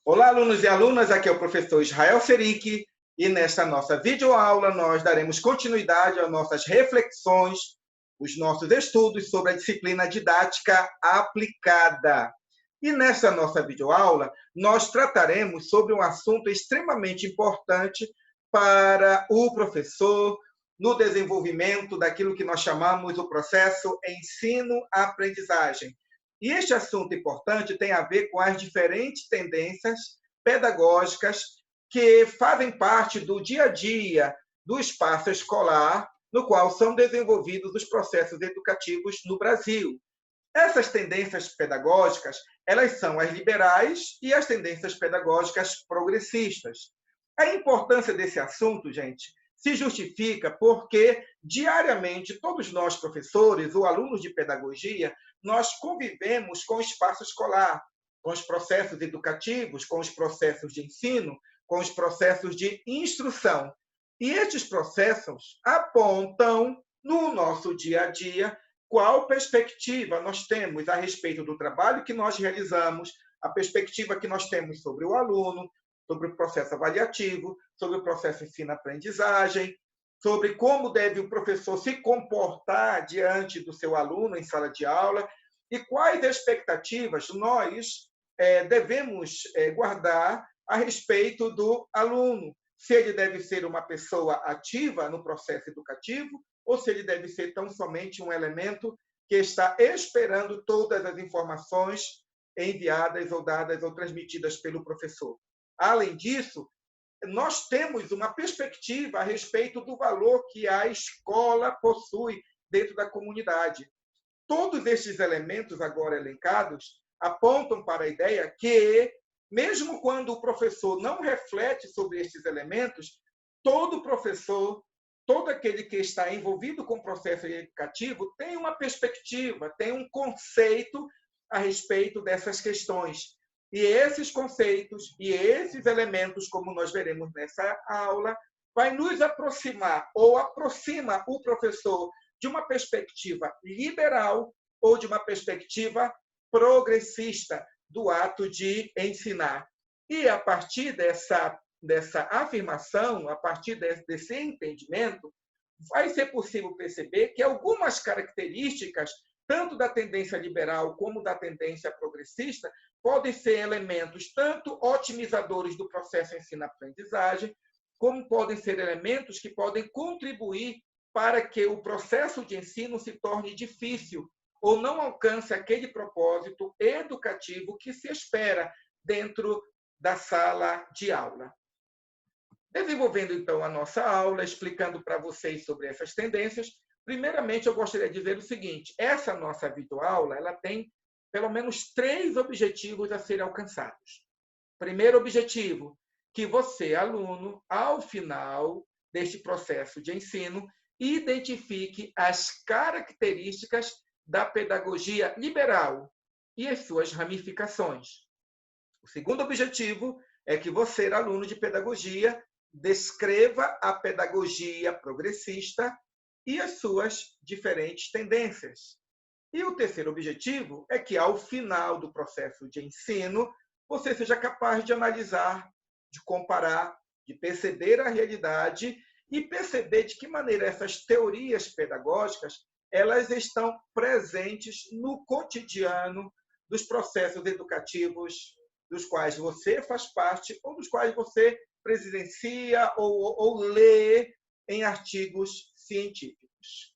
Olá, alunos e alunas, aqui é o professor Israel Seric e nesta nossa videoaula nós daremos continuidade às nossas reflexões, os nossos estudos sobre a disciplina didática aplicada. E nesta nossa videoaula nós trataremos sobre um assunto extremamente importante para o professor no desenvolvimento daquilo que nós chamamos o processo ensino-aprendizagem. E este assunto importante tem a ver com as diferentes tendências pedagógicas que fazem parte do dia a dia do espaço escolar, no qual são desenvolvidos os processos educativos no Brasil. Essas tendências pedagógicas, elas são as liberais e as tendências pedagógicas progressistas. A importância desse assunto, gente, se justifica porque, diariamente, todos nós, professores ou alunos de pedagogia, nós convivemos com o espaço escolar, com os processos educativos, com os processos de ensino, com os processos de instrução. E estes processos apontam, no nosso dia a dia, qual perspectiva nós temos a respeito do trabalho que nós realizamos, a perspectiva que nós temos sobre o aluno, sobre o processo avaliativo, sobre o processo ensino-aprendizagem, sobre como deve o professor se comportar diante do seu aluno em sala de aula e quais expectativas nós devemos guardar a respeito do aluno. Se ele deve ser uma pessoa ativa no processo educativo ou se ele deve ser tão somente um elemento que está esperando todas as informações enviadas ou dadas ou transmitidas pelo professor. Além disso, nós temos uma perspectiva a respeito do valor que a escola possui dentro da comunidade. Todos estes elementos agora elencados apontam para a ideia que, mesmo quando o professor não reflete sobre estes elementos, todo professor, todo aquele que está envolvido com o processo educativo tem uma perspectiva, tem um conceito a respeito dessas questões. E esses conceitos e esses elementos, como nós veremos nessa aula, vai nos aproximar ou aproxima o professor de uma perspectiva liberal ou de uma perspectiva progressista do ato de ensinar. E a partir dessa afirmação, a partir desse entendimento, vai ser possível perceber que algumas características, tanto da tendência liberal como da tendência progressista, podem ser elementos tanto otimizadores do processo ensino-aprendizagem, como podem ser elementos que podem contribuir para que o processo de ensino se torne difícil ou não alcance aquele propósito educativo que se espera dentro da sala de aula. Desenvolvendo, então, a nossa aula, explicando para vocês sobre essas tendências, primeiramente, eu gostaria de dizer o seguinte: essa nossa videoaula ela tem pelo menos 3 objetivos a serem alcançados. Primeiro objetivo, que você, aluno, ao final deste processo de ensino, identifique as características da pedagogia liberal e as suas ramificações. O segundo objetivo é que você, aluno de pedagogia, descreva a pedagogia progressista e as suas diferentes tendências. E o terceiro objetivo é que, ao final do processo de ensino, você seja capaz de analisar, de comparar, de perceber a realidade e perceber de que maneira essas teorias pedagógicas elas estão presentes no cotidiano dos processos educativos dos quais você faz parte ou dos quais você presencia ou lê em artigos científicos.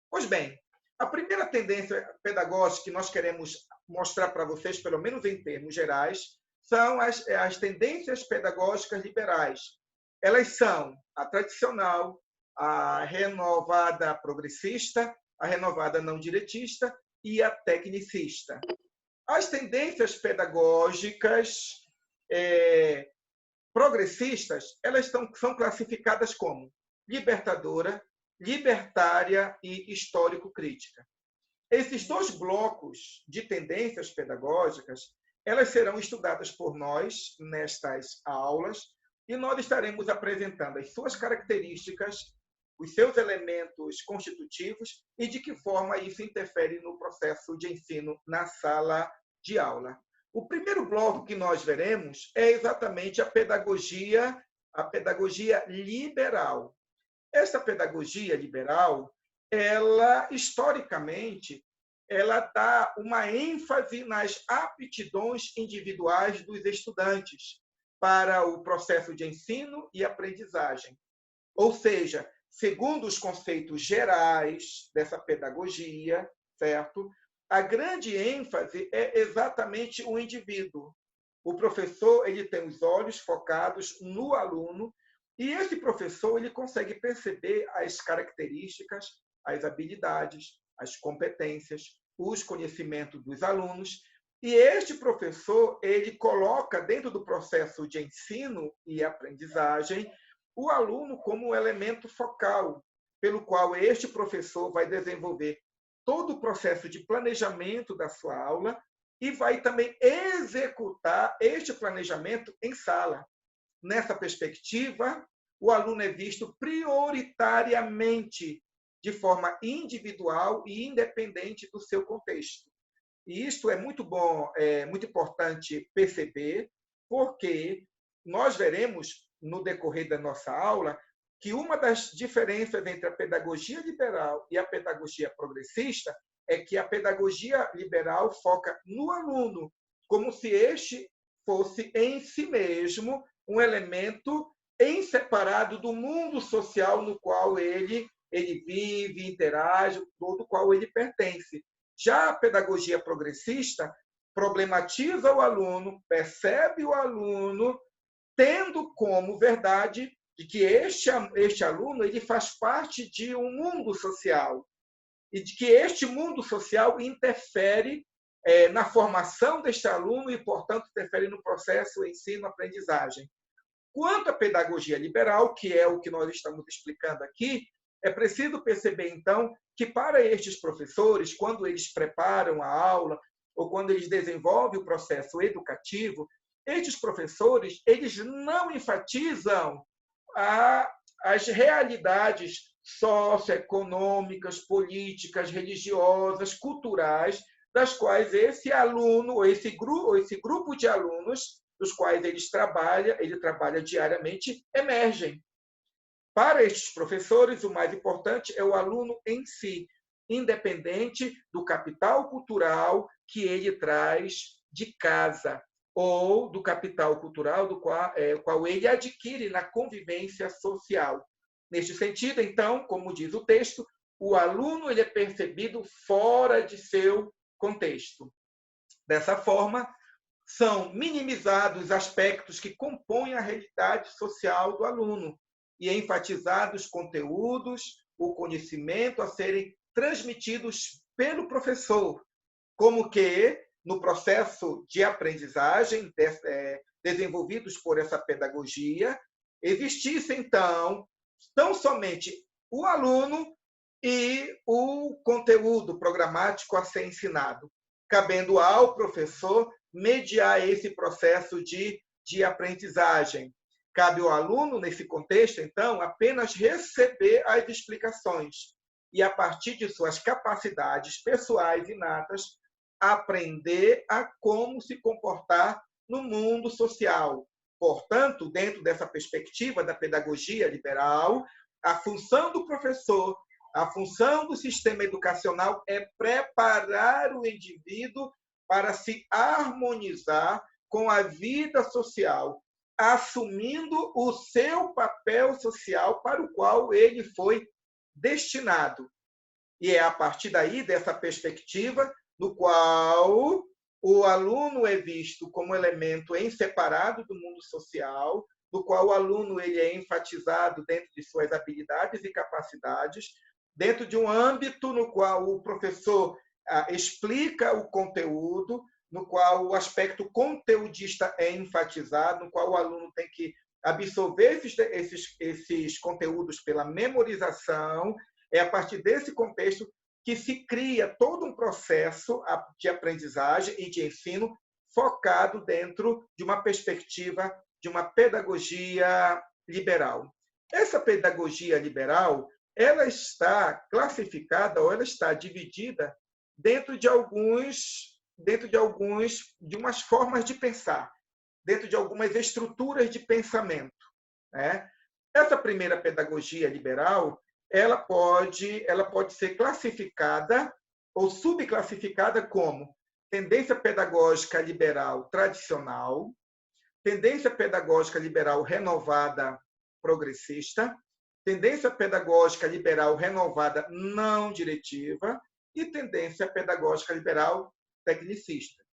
Pois bem, a primeira tendência pedagógica que nós queremos mostrar para vocês, pelo menos em termos gerais, são as tendências pedagógicas liberais. Elas são a tradicional, a renovada progressista, a renovada não diretista e a tecnicista. As tendências pedagógicas progressistas, elas são classificadas como libertadora, libertária e histórico-crítica. Esses 2 blocos de tendências pedagógicas, elas serão estudadas por nós nestas aulas e nós estaremos apresentando as suas características, os seus elementos constitutivos e de que forma isso interfere no processo de ensino na sala de aula. O primeiro bloco que nós veremos é exatamente a pedagogia liberal. Essa pedagogia liberal, ela historicamente, ela dá uma ênfase nas aptidões individuais dos estudantes para o processo de ensino e aprendizagem. Ou seja, segundo os conceitos gerais dessa pedagogia, certo? A grande ênfase é exatamente o indivíduo. O professor, ele tem os olhos focados no aluno e esse professor, ele consegue perceber as características, as habilidades, as competências, os conhecimentos dos alunos. E este professor, ele coloca dentro do processo de ensino e aprendizagem o aluno como um elemento focal, pelo qual este professor vai desenvolver todo o processo de planejamento da sua aula e vai também executar este planejamento em sala. Nessa perspectiva, o aluno é visto prioritariamente de forma individual e independente do seu contexto. E isto é muito bom, é muito importante perceber, porque nós veremos no decorrer da nossa aula que uma das diferenças entre a pedagogia liberal e a pedagogia progressista é que a pedagogia liberal foca no aluno, como se este fosse em si mesmo um elemento em separado do mundo social no qual ele vive, interage, do qual ele pertence. Já a pedagogia progressista problematiza o aluno, percebe o aluno, tendo como verdade de que este aluno ele faz parte de um mundo social e de que este mundo social interfere na formação deste aluno e, portanto, interfere no processo ensino-aprendizagem. Quanto à pedagogia liberal, que é o que nós estamos explicando aqui, é preciso perceber, então, que para estes professores, quando eles preparam a aula ou quando eles desenvolvem o processo educativo, estes professores eles não enfatizam as realidades socioeconômicas, políticas, religiosas, culturais, das quais esse aluno ou esse grupo de alunos dos quais ele trabalha diariamente, emergem. Para estes professores, o mais importante é o aluno em si, independente do capital cultural que ele traz de casa ou do capital cultural do qual ele adquire na convivência social. Neste sentido, então, como diz o texto, o aluno ele é percebido fora de seu contexto. Dessa forma, são minimizados aspectos que compõem a realidade social do aluno e enfatizados conteúdos, o conhecimento a serem transmitidos pelo professor, como que, no processo de aprendizagem desenvolvidos por essa pedagogia, existisse, então, tão somente o aluno e o conteúdo programático a ser ensinado, cabendo ao professor mediar esse processo de aprendizagem. Cabe ao aluno, nesse contexto, então, apenas receber as explicações e, a partir de suas capacidades pessoais inatas, aprender a como se comportar no mundo social. Portanto, dentro dessa perspectiva da pedagogia liberal, a função do professor, a função do sistema educacional é preparar o indivíduo para se harmonizar com a vida social, assumindo o seu papel social para o qual ele foi destinado. E é a partir daí, dessa perspectiva, no qual o aluno é visto como elemento em separado do mundo social, no qual o aluno ele é enfatizado dentro de suas habilidades e capacidades, dentro de um âmbito no qual o professor explica o conteúdo, no qual o aspecto conteudista é enfatizado, no qual o aluno tem que absorver esses conteúdos pela memorização. É a partir desse contexto que se cria todo um processo de aprendizagem e de ensino focado dentro de uma perspectiva de uma pedagogia liberal. Essa pedagogia liberal, ela está classificada ou ela está dividida dentro de alguns dentro de umas formas de pensar, dentro de algumas estruturas de pensamento, né? Essa primeira pedagogia liberal, ela pode ser classificada ou subclassificada como tendência pedagógica liberal tradicional, tendência pedagógica liberal renovada progressista, tendência pedagógica liberal renovada não diretiva e tendência pedagógica liberal tecnicista.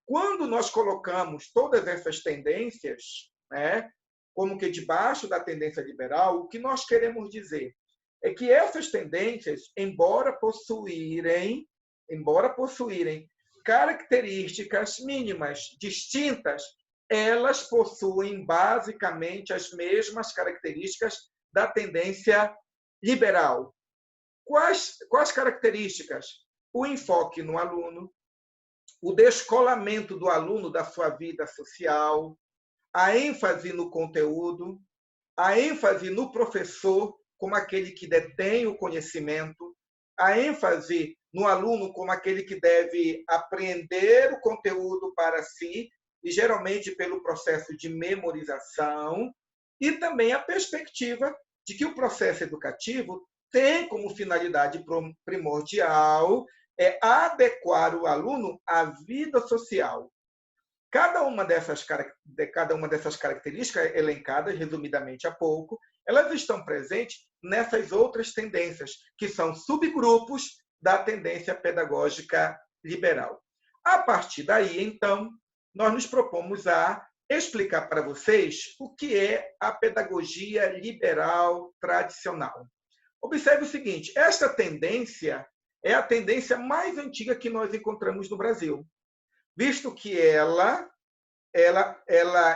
Quando nós colocamos todas essas tendências, né, como que debaixo da tendência liberal, o que nós queremos dizer é que essas tendências, embora possuírem características mínimas distintas, elas possuem basicamente as mesmas características da tendência liberal. Quais características? O enfoque no aluno, o descolamento do aluno da sua vida social, a ênfase no conteúdo, a ênfase no professor como aquele que detém o conhecimento, a ênfase no aluno como aquele que deve aprender o conteúdo para si, e geralmente pelo processo de memorização, e também a perspectiva de que o processo educativo tem como finalidade primordial adequar o aluno à vida social. Cada uma dessas características elencadas, resumidamente há pouco, elas estão presentes nessas outras tendências, que são subgrupos da tendência pedagógica liberal. A partir daí, então, nós nos propomos a explicar para vocês o que é a pedagogia liberal tradicional. Observe o seguinte, esta tendência é a tendência mais antiga que nós encontramos no Brasil, visto que ela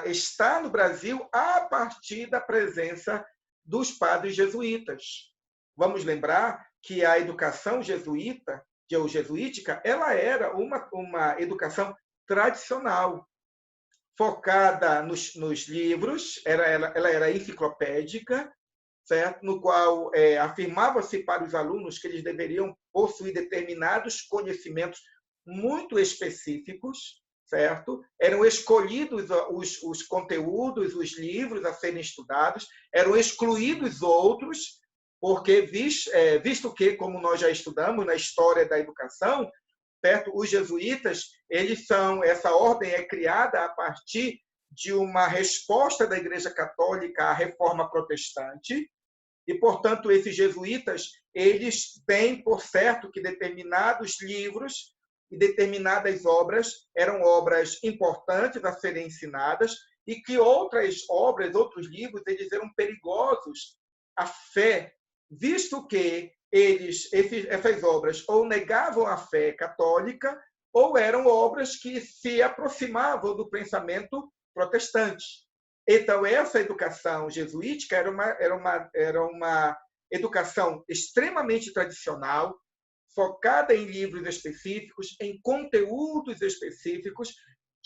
está no Brasil a partir da presença dos padres jesuítas. Vamos lembrar que a educação jesuítica, ela era uma educação tradicional, focada nos livros, ela era enciclopédica, certo? No qual afirmava-se para os alunos que eles deveriam possuir determinados conhecimentos muito específicos, certo? Eram escolhidos os conteúdos, os livros a serem estudados, eram excluídos outros, porque visto que, como nós já estudamos na história da educação, certo? Os jesuítas, essa ordem é criada a partir de uma resposta da Igreja Católica à Reforma Protestante, e, portanto, esses jesuítas, eles têm por certo que determinados livros e determinadas obras eram obras importantes a serem ensinadas e que outras obras, outros livros, eles eram perigosos à fé, visto que essas obras ou negavam a fé católica ou eram obras que se aproximavam do pensamento protestante. Então, essa educação jesuítica era uma educação extremamente tradicional, focada em livros específicos, em conteúdos específicos,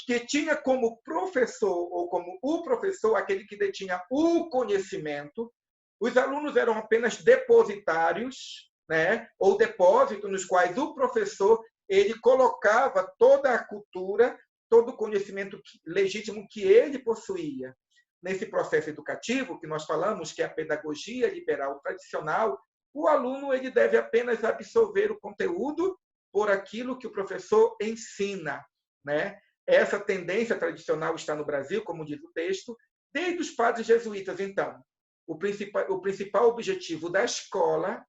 que tinha como professor ou como o professor aquele que detinha o conhecimento. Os alunos eram apenas depositários, né? Ou depósitos nos quais o professor ele colocava toda a cultura, todo o conhecimento legítimo que ele possuía. Nesse processo educativo que nós falamos, que é a pedagogia liberal tradicional, o aluno ele deve apenas absorver o conteúdo por aquilo que o professor ensina, né? Essa tendência tradicional está no Brasil, como diz o texto, desde os padres jesuítas. Então, o principal objetivo da escola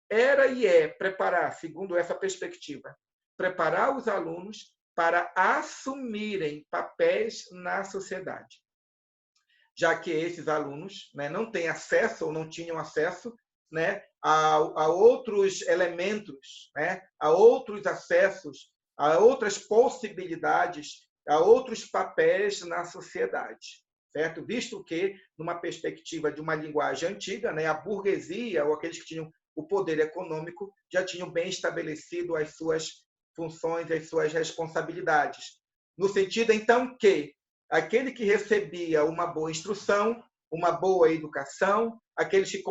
era e é preparar, segundo essa perspectiva, preparar os alunos para assumirem papéis na sociedade, já que esses alunos, né, não têm acesso ou não tinham acesso, né, a outros elementos, né, a outros acessos, a outras possibilidades, a outros papéis na sociedade, certo? Visto que, numa perspectiva de uma linguagem antiga, né, a burguesia, ou aqueles que tinham o poder econômico, já tinham bem estabelecido as suas funções, as suas responsabilidades. No sentido, então, que aquele que recebia uma boa instrução, uma boa educação, aqueles que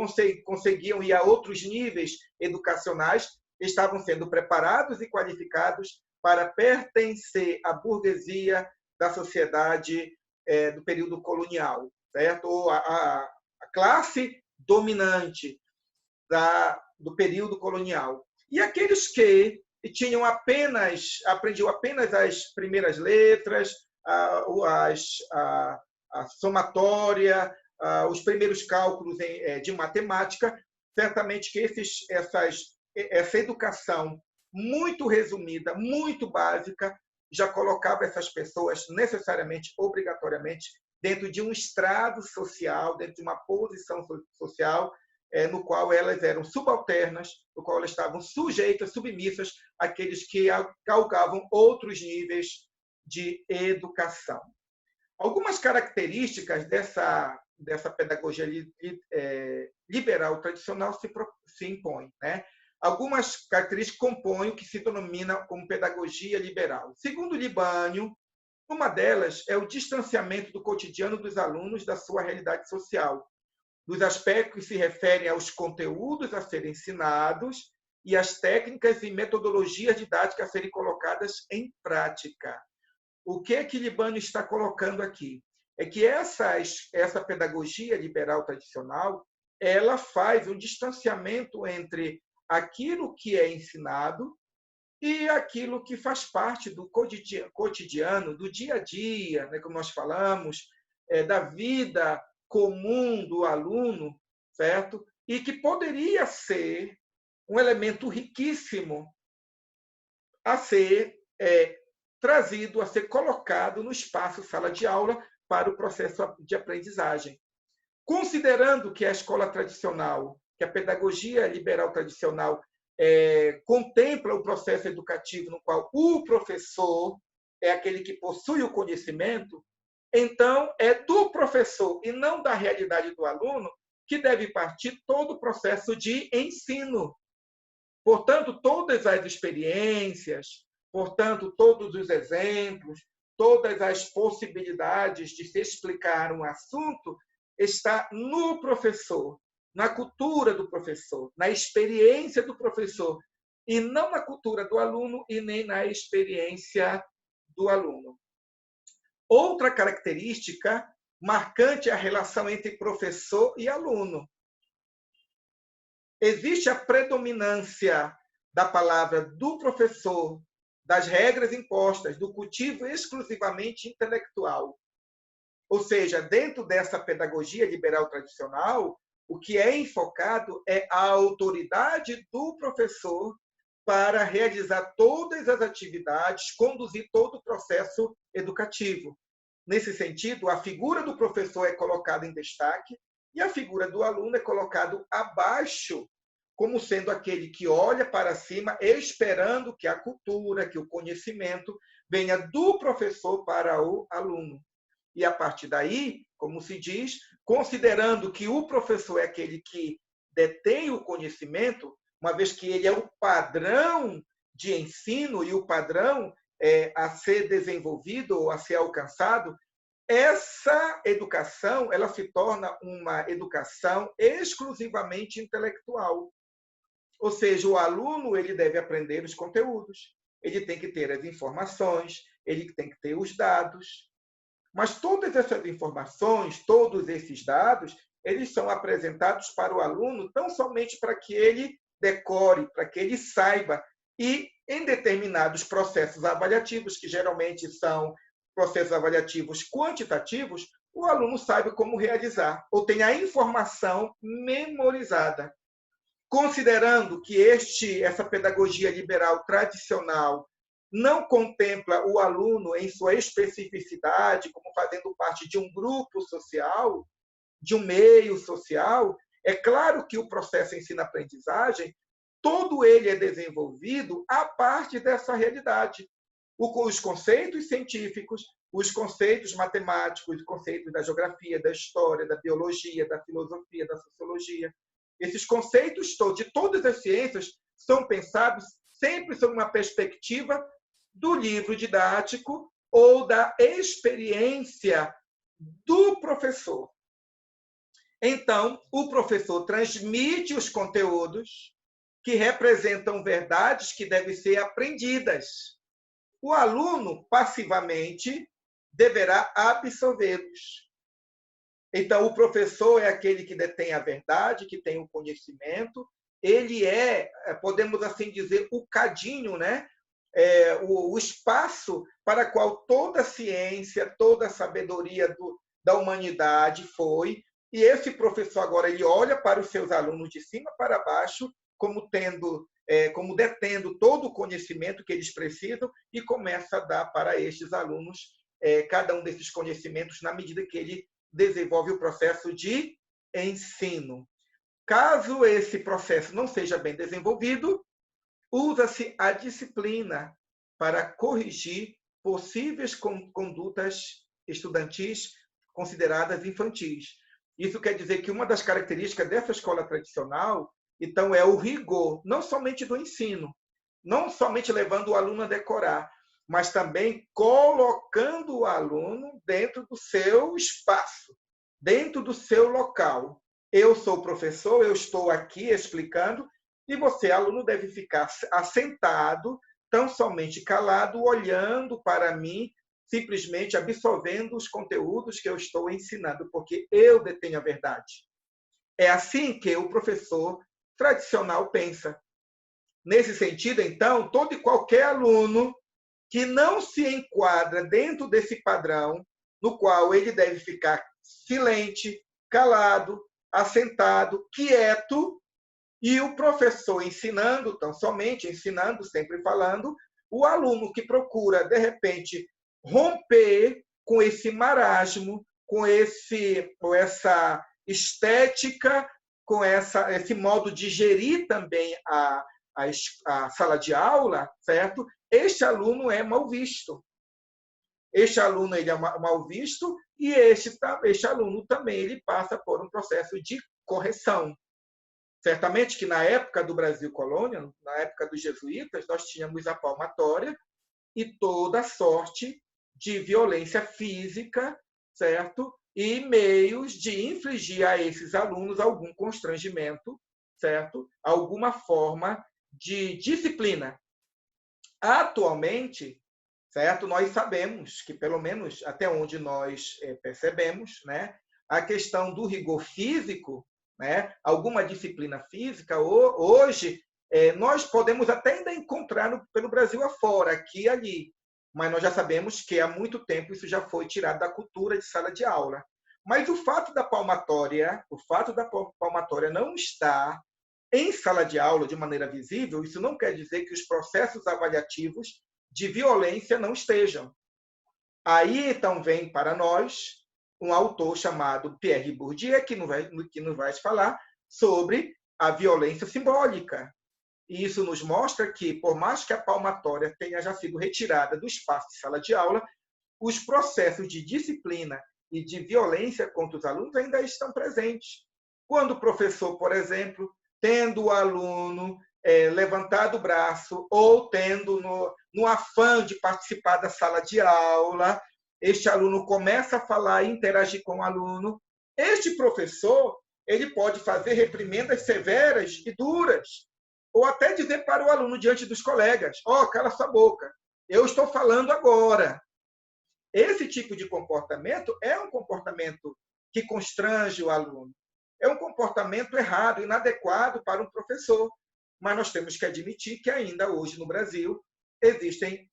conseguiam ir a outros níveis educacionais, estavam sendo preparados e qualificados para pertencer à burguesia da sociedade do período colonial, certo? Ou a classe dominante do período colonial. E aqueles que aprendiam apenas as primeiras letras, a somatória, os primeiros cálculos de matemática, certamente que essa educação muito resumida, muito básica, já colocava essas pessoas necessariamente, obrigatoriamente, dentro de um estrado social, dentro de uma posição social, no qual elas eram subalternas, no qual elas estavam sujeitas, submissas àqueles que galgavam outros níveis de educação. Algumas características dessa pedagogia liberal tradicional se impõem, né? Algumas características compõem o que se denomina como pedagogia liberal. Segundo Libânio, uma delas é o distanciamento do cotidiano dos alunos da sua realidade social, dos aspectos que se referem aos conteúdos a serem ensinados e às técnicas e metodologias didáticas a serem colocadas em prática. O que Libânio está colocando aqui? É que essa pedagogia liberal tradicional, ela faz um distanciamento entre aquilo que é ensinado e aquilo que faz parte do cotidiano, do dia a dia, né, como nós falamos, da vida comum do aluno, certo? E que poderia ser um elemento riquíssimo a ser trazido, a ser colocado no espaço sala de aula para o processo de aprendizagem. Considerando que a escola tradicional, que a pedagogia liberal tradicional contempla o processo educativo no qual o professor é aquele que possui o conhecimento, então é do professor e não da realidade do aluno que deve partir todo o processo de ensino. Portanto, todas as experiências, portanto, todos os exemplos, todas as possibilidades de se explicar um assunto está no professor, na cultura do professor, na experiência do professor, e não na cultura do aluno e nem na experiência do aluno. Outra característica marcante é a relação entre professor e aluno. Existe a predominância da palavra do professor, das regras impostas, do cultivo exclusivamente intelectual. Ou seja, dentro dessa pedagogia liberal tradicional, o que é enfocado é a autoridade do professor para realizar todas as atividades, conduzir todo o processo educativo. Nesse sentido, a figura do professor é colocada em destaque e a figura do aluno é colocada abaixo, como sendo aquele que olha para cima, esperando que a cultura, que o conhecimento venha do professor para o aluno. E, a partir daí, como se diz, considerando que o professor é aquele que detém o conhecimento, uma vez que ele é o padrão de ensino e o padrão a ser desenvolvido ou a ser alcançado, essa educação ela se torna uma educação exclusivamente intelectual. Ou seja, o aluno ele deve aprender os conteúdos, ele tem que ter as informações, ele tem que ter os dados. Mas todas essas informações, todos esses dados, eles são apresentados para o aluno tão somente para que ele decore, para que ele saiba. E em determinados processos avaliativos, que geralmente são processos avaliativos quantitativos, o aluno saiba como realizar, ou tem a informação memorizada. Considerando que essa pedagogia liberal tradicional não contempla o aluno em sua especificidade, como fazendo parte de um grupo social, de um meio social, é claro que o processo ensino-aprendizagem, todo ele é desenvolvido a partir dessa realidade. Os conceitos científicos, os conceitos matemáticos, os conceitos da geografia, da história, da biologia, da filosofia, da sociologia, esses conceitos todos, de todas as ciências, são pensados sempre sob uma perspectiva do livro didático ou da experiência do professor. Então, o professor transmite os conteúdos que representam verdades que devem ser aprendidas. o aluno, passivamente, deverá absorvê-los. Então, o professor é aquele que detém a verdade, que tem o conhecimento, ele é, podemos assim dizer, o cadinho, né? O espaço para qual toda a ciência, toda a sabedoria da humanidade foi, e esse professor agora ele olha para os seus alunos de cima para baixo, como detendo todo o conhecimento que eles precisam, e começa a dar para estes alunos cada um desses conhecimentos na medida que ele desenvolve o processo de ensino. Caso esse processo não seja bem desenvolvido, usa-se a disciplina para corrigir possíveis condutas estudantis consideradas infantis. Isso quer dizer que uma das características dessa escola tradicional, então, é o rigor, não somente do ensino, não somente levando o aluno a decorar, mas também colocando o aluno dentro do seu espaço, dentro do seu local. Eu sou professor, eu estou aqui explicando, e você, aluno, deve ficar assentado, tão somente calado, olhando para mim, simplesmente absorvendo os conteúdos que eu estou ensinando, porque eu detenho a verdade. É assim que o professor tradicional pensa. Nesse sentido, então, todo e qualquer aluno que não se enquadra dentro desse padrão, no qual ele deve ficar silente, calado, assentado, quieto, e o professor ensinando, tão somente ensinando, sempre falando, o aluno que procura, de repente, romper com esse marasmo, com essa estética, com esse modo de gerir também a sala de aula, certo? Este aluno é mal visto. Este aluno ele é mal visto e este aluno também ele passa por um processo de correção. Certamente que na época do Brasil colônia, na época dos jesuítas, nós tínhamos a palmatória e toda sorte de violência física, certo? E meios de infligir a esses alunos algum constrangimento, certo? Alguma forma de disciplina. Atualmente, certo? Nós sabemos que, pelo menos até onde nós percebemos, né? A questão do rigor físico, né? Alguma disciplina física, hoje, nós podemos até ainda encontrar pelo Brasil afora, aqui e ali, mas nós já sabemos que há muito tempo isso já foi tirado da cultura de sala de aula. Mas o fato da palmatória não estar em sala de aula de maneira visível, isso não quer dizer que os processos avaliativos de violência não estejam. Aí, então, vem para nós um autor chamado Pierre Bourdieu, que nos vai falar sobre a violência simbólica. E isso nos mostra que, por mais que a palmatória tenha já sido retirada do espaço de sala de aula, os processos de disciplina e de violência contra os alunos ainda estão presentes. Quando o professor, por exemplo, tendo o aluno levantado o braço ou tendo no afã de participar da sala de aula, este aluno começa a falar e interagir com o aluno, este professor ele pode fazer reprimendas severas e duras, ou até dizer para o aluno diante dos colegas, cala sua boca, eu estou falando agora. Esse tipo de comportamento é um comportamento que constrange o aluno. É um comportamento errado, inadequado para um professor. Mas nós temos que admitir que ainda hoje no Brasil existem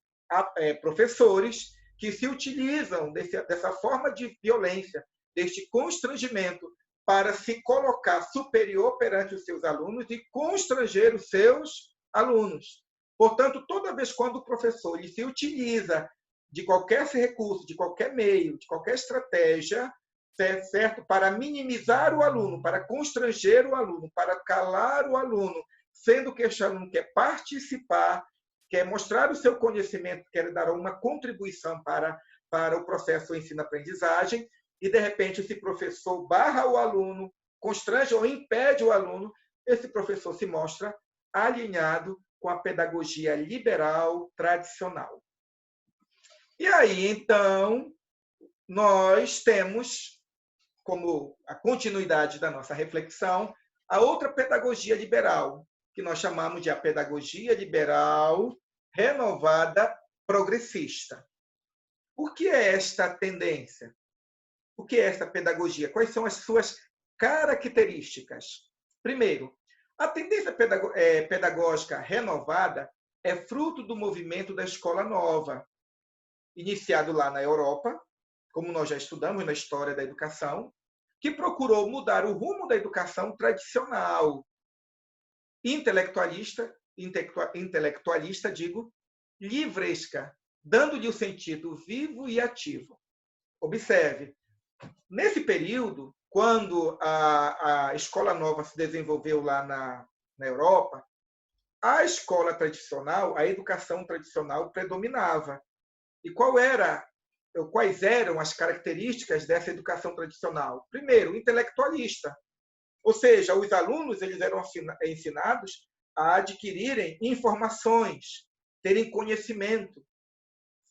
professores que se utilizam dessa forma de violência, deste constrangimento, para se colocar superior perante os seus alunos e constranger os seus alunos. Portanto, toda vez quando o professor ele se utiliza de qualquer recurso, de qualquer meio, de qualquer estratégia, certo? Para minimizar o aluno, para constranger o aluno, para calar o aluno, sendo que este aluno quer participar, quer mostrar o seu conhecimento, quer dar uma contribuição para o processo ensino-aprendizagem, e, de repente, esse professor barra o aluno, constrange ou impede o aluno, esse professor se mostra alinhado com a pedagogia liberal tradicional. E aí, então, nós temos, como a continuidade da nossa reflexão, a outra pedagogia liberal, que nós chamamos de a pedagogia liberal renovada progressista. O que é esta tendência? O que é esta pedagogia? Quais são as suas características? Primeiro, a tendência pedagógica renovada é fruto do movimento da escola nova, iniciado lá na Europa, como nós já estudamos na história da educação, que procurou mudar o rumo da educação tradicional, intelectualista, digo, livresca, dando-lhe o sentido vivo e ativo. Observe, nesse período, quando a escola nova se desenvolveu lá na Europa, a escola tradicional, a educação tradicional predominava. E quais eram as características dessa educação tradicional? Primeiro, intelectualista, ou seja, os alunos eles eram ensinados a adquirirem informações, terem conhecimento,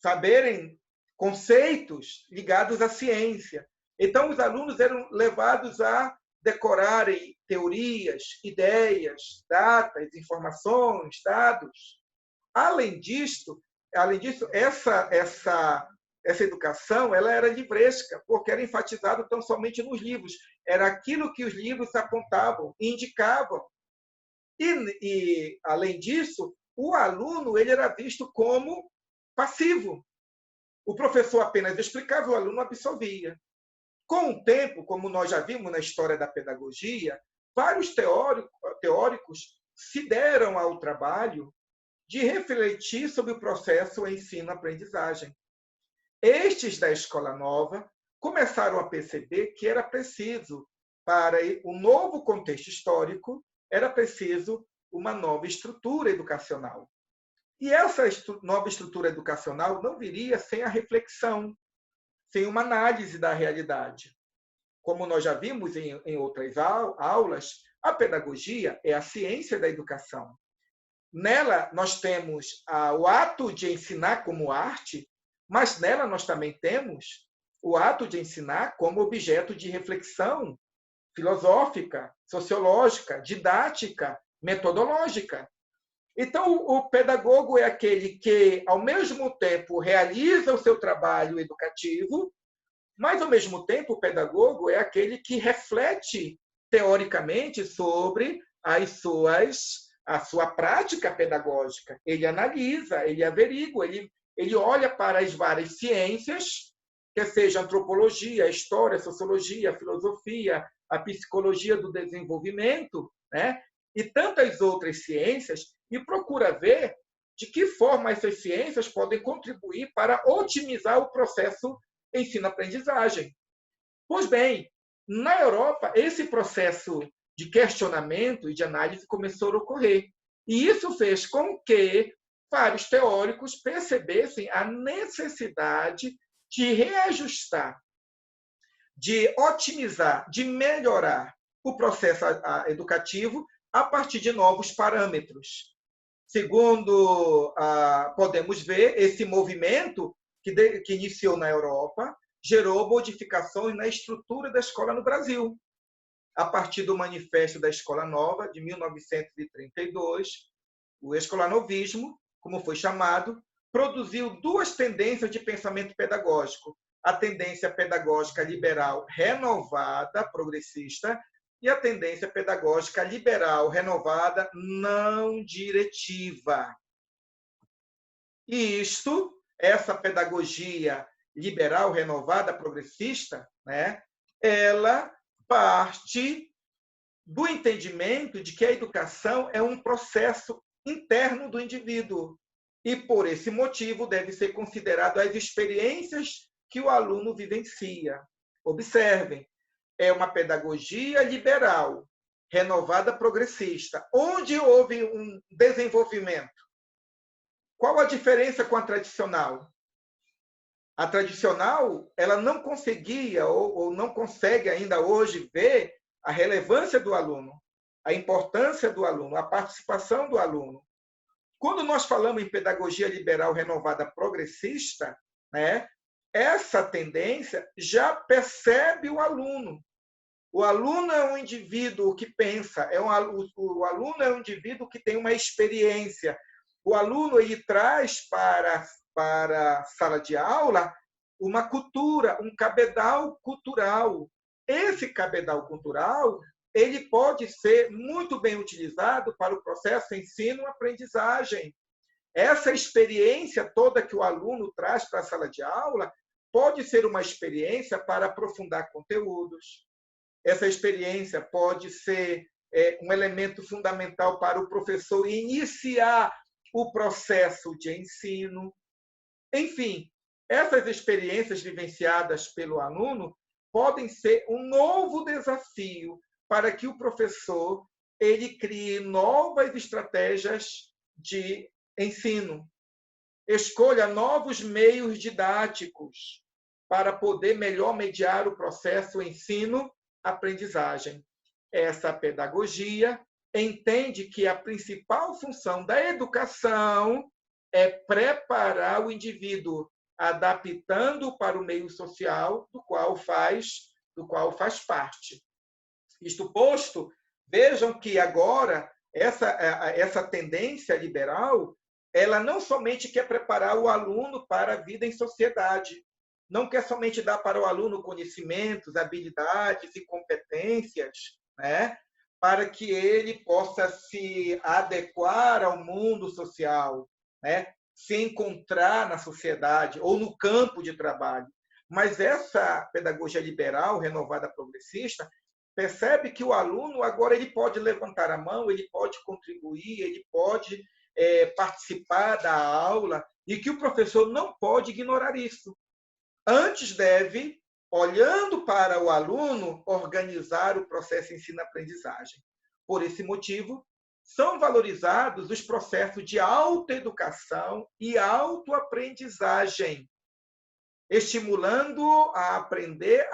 saberem conceitos ligados à ciência. Então, os alunos eram levados a decorarem teorias, ideias, datas, informações, dados. Além disso, essa educação ela era livresca, porque era enfatizado tão somente nos livros. Era aquilo que os livros apontavam, indicavam. Além disso, o aluno ele era visto como passivo. O professor apenas explicava, o aluno absorvia. Com o tempo, como nós já vimos na história da pedagogia, vários teóricos se deram ao trabalho de refletir sobre o processo ensino-aprendizagem. Estes da Escola Nova começaram a perceber que era preciso, para o novo contexto histórico, era preciso uma nova estrutura educacional. E essa nova estrutura educacional não viria sem a reflexão, sem uma análise da realidade. Como nós já vimos em outras aulas, a pedagogia é a ciência da educação. Nela, nós temos o ato de ensinar como arte, mas nela nós também temos o ato de ensinar como objeto de reflexão filosófica, sociológica, didática, metodológica. Então, o pedagogo é aquele que, ao mesmo tempo, realiza o seu trabalho educativo, mas, ao mesmo tempo, o pedagogo é aquele que reflete teoricamente sobre a sua prática pedagógica. Ele analisa, ele averigua, ele olha para as várias ciências, quer seja a antropologia, a história, a sociologia, a filosofia, a psicologia do desenvolvimento, né? E tantas outras ciências, e procura ver de que forma essas ciências podem contribuir para otimizar o processo ensino-aprendizagem. Pois bem, na Europa, esse processo de questionamento e de análise começou a ocorrer. E isso fez com que vários teóricos percebessem a necessidade de reajustar, de otimizar, de melhorar o processo educativo a partir de novos parâmetros. Segundo podemos ver, esse movimento que iniciou na Europa gerou modificações na estrutura da escola no Brasil. A partir do Manifesto da Escola Nova, de 1932, o escolanovismo, como foi chamado, produziu duas tendências de pensamento pedagógico. A tendência pedagógica liberal renovada, progressista, e a tendência pedagógica liberal renovada não diretiva. E essa pedagogia liberal renovada, progressista, né, ela parte do entendimento de que a educação é um processo interno do indivíduo e, por esse motivo, deve ser considerado as experiências que o aluno vivencia. Observem, é uma pedagogia liberal, renovada, progressista, onde houve um desenvolvimento. Qual a diferença com a tradicional? A tradicional, ela não conseguia ou não consegue ainda hoje ver a relevância do aluno, a importância do aluno, a participação do aluno. Quando nós falamos em pedagogia liberal renovada progressista, né, essa tendência já percebe o aluno. O aluno é um indivíduo que pensa, o aluno é um indivíduo que tem uma experiência. O aluno ele traz para para a sala de aula uma cultura, um cabedal cultural. Esse cabedal cultural ele pode ser muito bem utilizado para o processo ensino-aprendizagem. Essa experiência toda que o aluno traz para a sala de aula pode ser uma experiência para aprofundar conteúdos. Essa experiência pode ser um elemento fundamental para o professor iniciar o processo de ensino. Enfim, essas experiências vivenciadas pelo aluno podem ser um novo desafio para que o professor ele crie novas estratégias de ensino, escolha novos meios didáticos para poder melhor mediar o processo ensino-aprendizagem. Essa pedagogia entende que a principal função da educação é preparar o indivíduo, adaptando para o meio social do qual faz parte. Isto posto, vejam que agora essa tendência liberal, ela não somente quer preparar o aluno para a vida em sociedade, não quer somente dar para o aluno conhecimentos, habilidades e competências, né, para que ele possa se adequar ao mundo social, né, se encontrar na sociedade ou no campo de trabalho. Mas essa pedagogia liberal, renovada progressista, percebe que o aluno agora ele pode levantar a mão, ele pode contribuir, ele pode participar da aula e que o professor não pode ignorar isso. Antes deve, olhando para o aluno, organizar o processo ensino-aprendizagem. Por esse motivo, são valorizados os processos de autoeducação e autoaprendizagem, estimulando a aprender,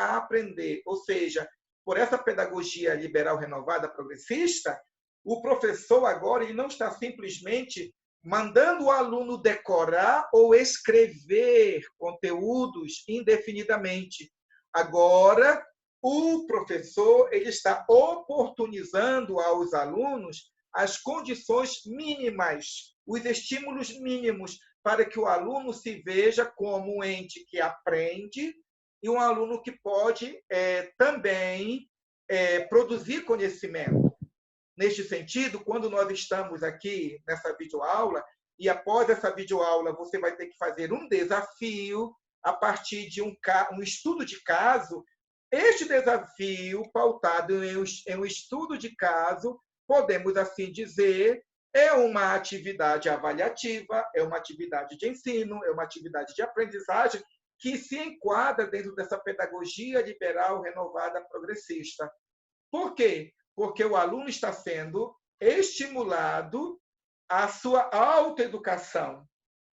ou seja, por essa pedagogia liberal renovada progressista, o professor agora ele não está simplesmente mandando o aluno decorar ou escrever conteúdos indefinidamente. Agora, o professor ele está oportunizando aos alunos as condições mínimas, os estímulos mínimos, para que o aluno se veja como um ente que aprende e um aluno que pode também produzir conhecimento. Neste sentido, quando nós estamos aqui nessa videoaula, e após essa videoaula você vai ter que fazer um desafio a partir de um estudo de caso, este desafio, pautado em um estudo de caso, podemos assim dizer, é uma atividade avaliativa, é uma atividade de ensino, é uma atividade de aprendizagem que se enquadra dentro dessa pedagogia liberal renovada progressista. Por quê? Porque o aluno está sendo estimulado à sua autoeducação,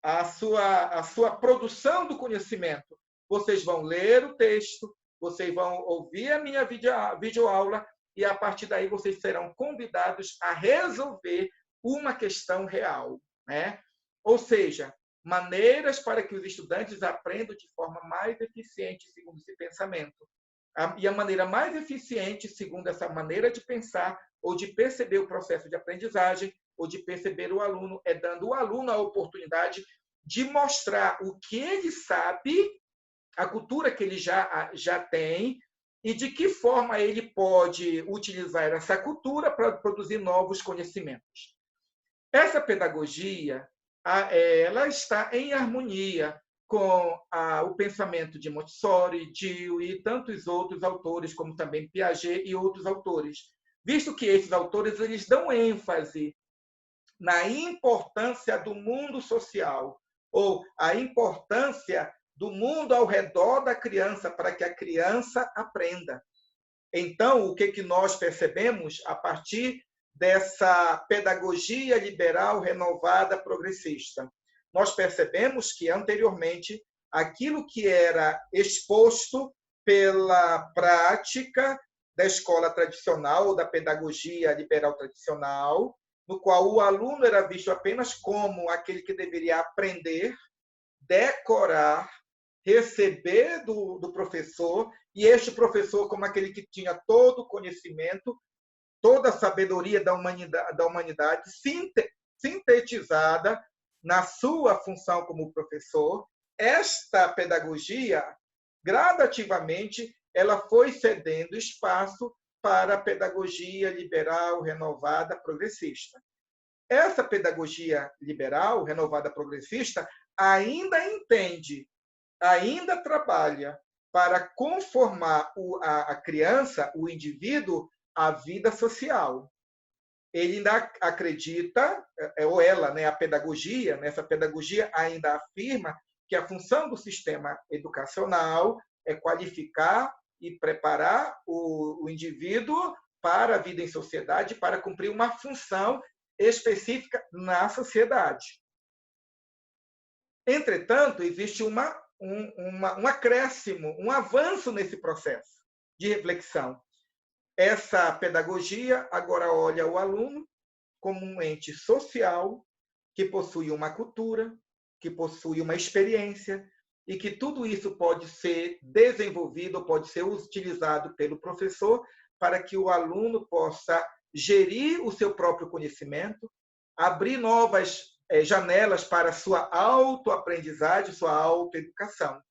à sua produção do conhecimento. Vocês vão ler o texto, vocês vão ouvir a minha videoaula e, a partir daí, vocês serão convidados a resolver uma questão real, né? Ou seja, maneiras para que os estudantes aprendam de forma mais eficiente, segundo esse pensamento. E a maneira mais eficiente, segundo essa maneira de pensar ou de perceber o processo de aprendizagem ou de perceber o aluno, é dando ao aluno a oportunidade de mostrar o que ele sabe, a cultura que ele já tem e de que forma ele pode utilizar essa cultura para produzir novos conhecimentos. Essa pedagogia ela está em harmonia com o pensamento de Montessori, Dewey e tantos outros autores, como também Piaget e outros autores, visto que esses autores eles dão ênfase na importância do mundo social, ou a importância do mundo ao redor da criança, para que a criança aprenda. Então, o que nós percebemos a partir dessa pedagogia liberal renovada progressista? Nós percebemos que, anteriormente, aquilo que era exposto pela prática da escola tradicional, ou da pedagogia liberal tradicional, no qual o aluno era visto apenas como aquele que deveria aprender, decorar, receber do professor, e este professor como aquele que tinha todo o conhecimento, toda a sabedoria da humanidade sintetizada na sua função como professor, esta pedagogia, gradativamente, ela foi cedendo espaço para a pedagogia liberal, renovada, progressista. Essa pedagogia liberal, renovada, progressista, ainda entende, ainda trabalha para conformar a criança, o indivíduo, à vida social. Ele ainda acredita, ou ela, né, a pedagogia, nessa pedagogia ainda afirma que a função do sistema educacional é qualificar e preparar o indivíduo para a vida em sociedade, para cumprir uma função específica na sociedade. Entretanto, existe um acréscimo, um avanço nesse processo de reflexão. Essa pedagogia agora olha o aluno como um ente social que possui uma cultura, que possui uma experiência, e que tudo isso pode ser desenvolvido, pode ser utilizado pelo professor para que o aluno possa gerir o seu próprio conhecimento, abrir novas janelas para a sua autoaprendizagem, sua autoeducação.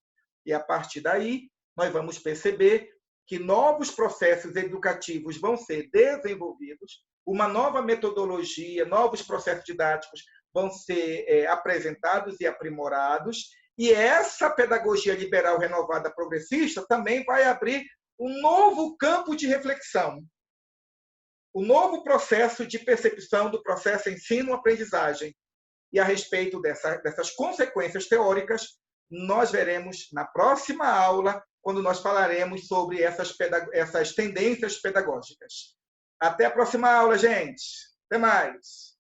E, a partir daí, nós vamos perceber que novos processos educativos vão ser desenvolvidos, uma nova metodologia, novos processos didáticos vão ser apresentados e aprimorados, e essa pedagogia liberal renovada progressista também vai abrir um novo campo de reflexão, um novo processo de percepção do processo ensino-aprendizagem. E a respeito dessas consequências teóricas, nós veremos na próxima aula, quando nós falaremos sobre essas tendências pedagógicas. Até a próxima aula, gente. Até mais.